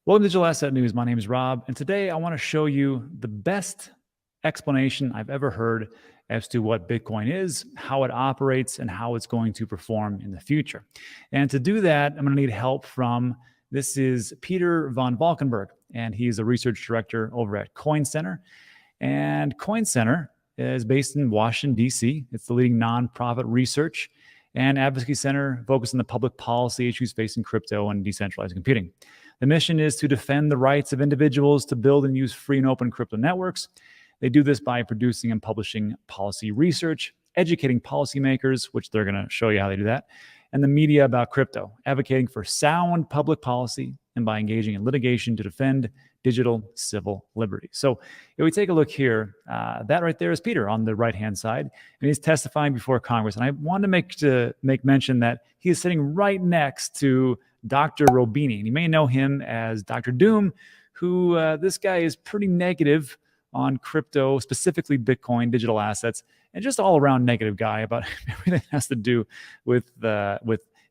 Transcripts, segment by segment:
Welcome to Digital Asset News. My name is Rob, and today I want to show you the best explanation I've ever heard as to what Bitcoin is, how it operates, and how it's going to perform in the future. And to do that, I'm going to need help from, this is Peter von Valkenburg, and he's a research director over at Coin Center. And Coin Center is based in Washington, D.C. It's the leading nonprofit research and advocacy center focused on the public policy issues facing crypto and decentralized computing. The mission is to defend the rights of individuals to build and use free and open crypto networks. They do this by producing and publishing policy research, educating policymakers, which they're going to show you how they do that, and the media about crypto, advocating for sound public policy, and by engaging in litigation to defend digital civil liberty. So if we take a look here, that right there is Peter on the right-hand side, and he's testifying before Congress. And I wanted to make mention that he is sitting right next to Dr. Robini, and you may know him as Dr. Doom, who this guy is pretty negative on crypto, specifically Bitcoin, digital assets, and just all around negative guy about everything that has to do with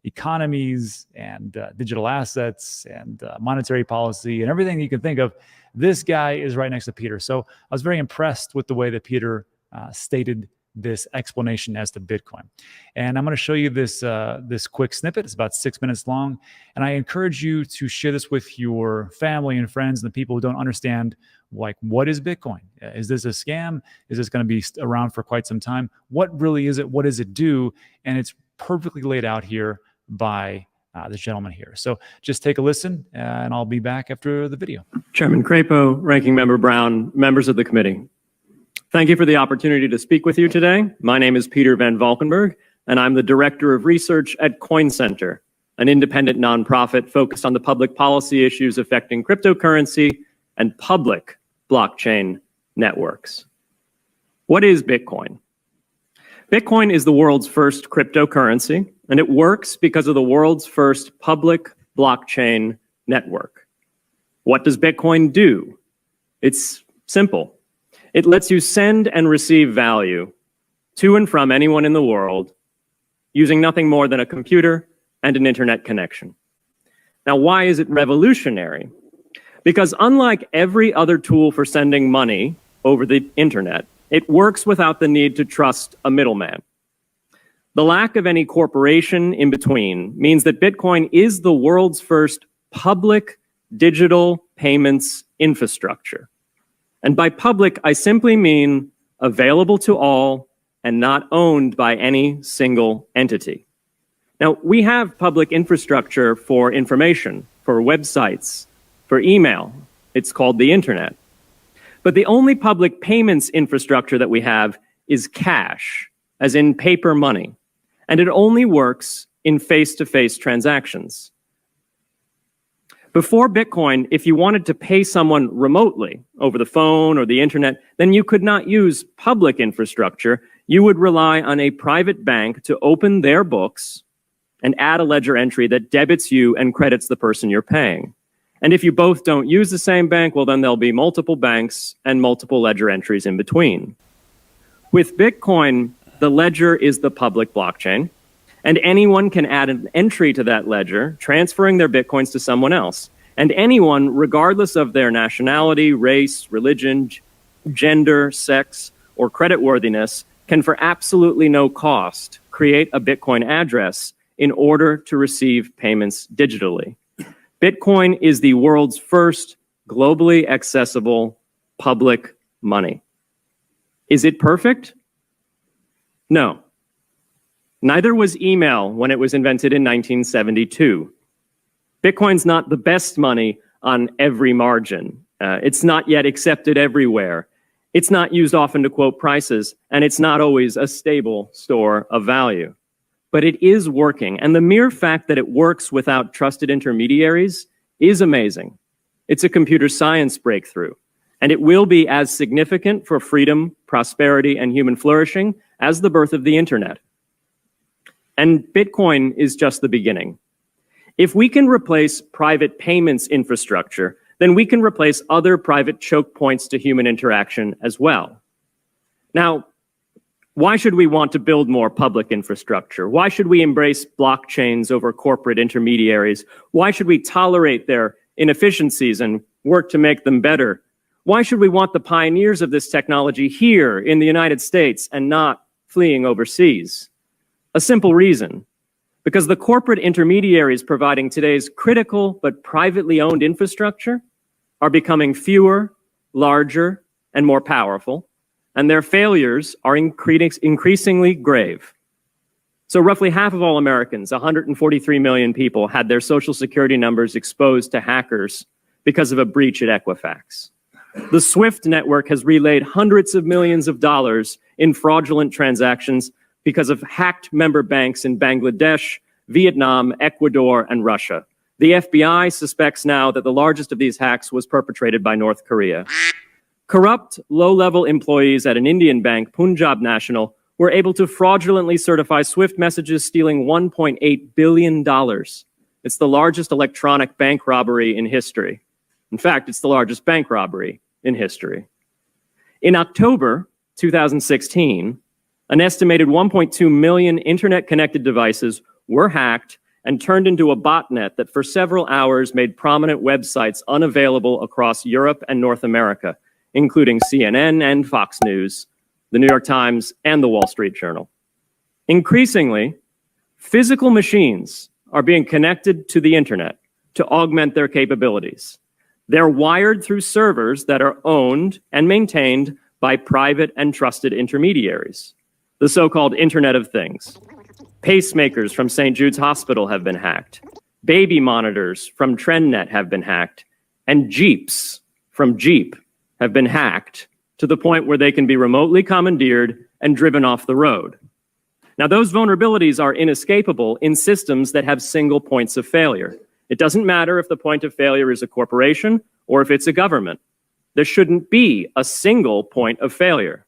economies and digital assets and monetary policy and everything you can think of. This guy is right next to Peter. So I was very impressed with the way that Peter stated this explanation as to Bitcoin. And I'm going to show you this quick snippet. It's about 6 minutes long. And I encourage you to share this with your family and friends and the people who don't understand, like, what is Bitcoin? Is this a scam? Is this going to be around for quite some time? What really is it? What does it do? And it's perfectly laid out here by this gentleman here. So just take a listen, and I'll be back after the video. Chairman Crapo, Ranking Member Brown, members of the committee. Thank you for the opportunity to speak with you today. My name is Peter van Valkenburg, and I'm the Director of Research at Coin Center, an independent nonprofit focused on the public policy issues affecting cryptocurrency and public blockchain networks. What is Bitcoin? Bitcoin is the world's first cryptocurrency, and it works because of the world's first public blockchain network. What does Bitcoin do? It's simple. It lets you send and receive value to and from anyone in the world using nothing more than a computer and an internet connection. Now, why is it revolutionary? Because unlike every other tool for sending money over the internet, it works without the need to trust a middleman. The lack of any corporation in between means that Bitcoin is the world's first public digital payments infrastructure. And by public, I simply mean available to all and not owned by any single entity. Now, we have public infrastructure for information, for websites, for email. It's called the internet. But the only public payments infrastructure that we have is cash, as in paper money. And it only works in face-to-face transactions. Before Bitcoin, if you wanted to pay someone remotely over the phone or the internet, then you could not use public infrastructure. You would rely on a private bank to open their books and add a ledger entry that debits you and credits the person you're paying. And if you both don't use the same bank, well, then there'll be multiple banks and multiple ledger entries in between. With Bitcoin, the ledger is the public blockchain, and anyone can add an entry to that ledger, transferring their Bitcoins to someone else. And anyone, regardless of their nationality, race, religion, gender, sex, or creditworthiness, can for absolutely no cost create a Bitcoin address in order to receive payments digitally. Bitcoin is the world's first globally accessible public money. Is it perfect? No. Neither was email when it was invented in 1972. Bitcoin's not the best money on every margin. It's not yet accepted everywhere. It's not used often to quote prices, and it's not always a stable store of value. But it is working, and the mere fact that it works without trusted intermediaries is amazing. It's a computer science breakthrough, and it will be as significant for freedom, prosperity, and human flourishing as the birth of the internet. And Bitcoin is just the beginning. If we can replace private payments infrastructure, then we can replace other private choke points to human interaction as well. Now, why should we want to build more public infrastructure? Why should we embrace blockchains over corporate intermediaries? Why should we tolerate their inefficiencies and work to make them better, why should we want the pioneers of this technology here in the United States and not fleeing overseas? A simple reason: because the corporate intermediaries providing today's critical but privately owned infrastructure are becoming fewer, larger, and more powerful, and their failures are increasingly grave. So roughly half of all Americans, 143 million people, had their Social Security numbers exposed to hackers because of a breach at Equifax. The SWIFT network has relayed hundreds of millions of dollars in fraudulent transactions because of hacked member banks in Bangladesh, Vietnam, Ecuador, and Russia. The FBI suspects now that the largest of these hacks was perpetrated by North Korea. Corrupt, low-level employees at an Indian bank, Punjab National, were able to fraudulently certify SWIFT messages, stealing $1.8 billion. It's the largest electronic bank robbery in history. In fact, it's the largest bank robbery in history. In October 2016, an estimated 1.2 million internet-connected devices were hacked and turned into a botnet that for several hours made prominent websites unavailable across Europe and North America, including CNN and Fox News, the New York Times, and the Wall Street Journal. Increasingly, physical machines are being connected to the internet to augment their capabilities. They're wired through servers that are owned and maintained by private and trusted intermediaries, the so-called Internet of Things. Pacemakers from St. Jude's Hospital have been hacked. Baby monitors from TrendNet have been hacked. And Jeeps from Jeep have been hacked to the point where they can be remotely commandeered and driven off the road. Now, those vulnerabilities are inescapable in systems that have single points of failure. It doesn't matter if the point of failure is a corporation or if it's a government. There shouldn't be a single point of failure.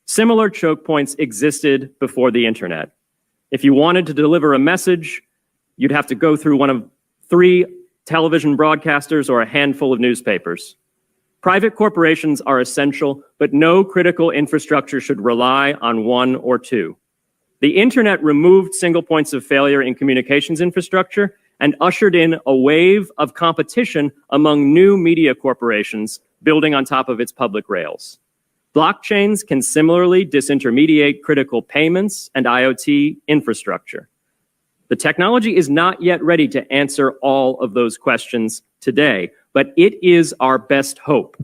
Similar choke points existed before the internet. If you wanted to deliver a message, you'd have to go through one of 3 television broadcasters or a handful of newspapers. Private corporations are essential, but no critical infrastructure should rely on 1 or 2. The internet removed single points of failure in communications infrastructure and ushered in a wave of competition among new media corporations building on top of its public rails. Blockchains can similarly disintermediate critical payments and IoT infrastructure. The technology is not yet ready to answer all of those questions today, but it is our best hope.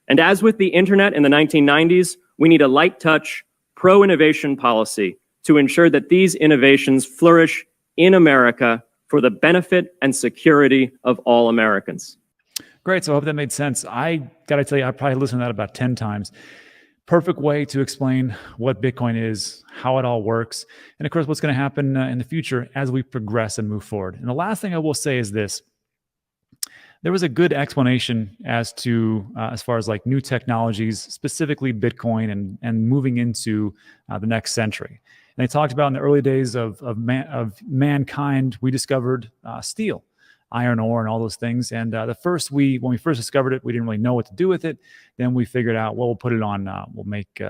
And as with the internet in the 1990s, we need a light touch, pro-innovation policy to ensure that these innovations flourish in America for the benefit and security of all Americans. Great. So I hope that made sense. I got to tell you, I probably listened to that about 10 times. Perfect way to explain what Bitcoin is, how it all works, and of course, what's going to happen in the future as we progress and move forward. And the last thing I will say is this. There was a good explanation as to, as far as like new technologies, specifically Bitcoin and moving into the next century. And they talked about in the early days of mankind, we discovered steel, iron ore, and all those things. And when we first discovered it, we didn't really know what to do with it. Then we figured out, well, we'll put it on, we'll make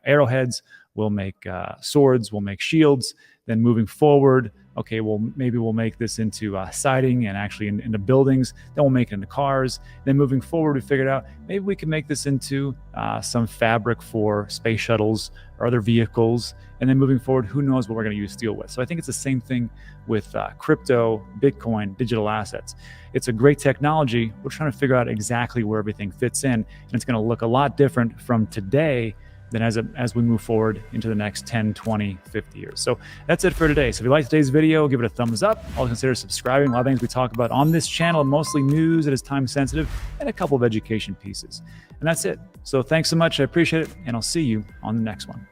arrowheads, we'll make swords, we'll make shields. Then moving forward, okay, well, maybe we'll make this into siding and actually into buildings. Then we'll make it into cars. Then moving forward, we figured out maybe we can make this into some fabric for space shuttles or other vehicles. And then moving forward, who knows what we're going to use steel with. So I think it's the same thing with crypto, Bitcoin, digital assets. It's a great technology. We're trying to figure out exactly where everything fits in. And it's going to look a lot different from today than as we move forward into the next 10, 20, 50 years. So that's it for today. So if you liked today's video, give it a thumbs up. Also consider subscribing. A lot of things we talk about on this channel, mostly news that is time sensitive and a couple of education pieces. And that's it. So thanks so much. I appreciate it. And I'll see you on the next one.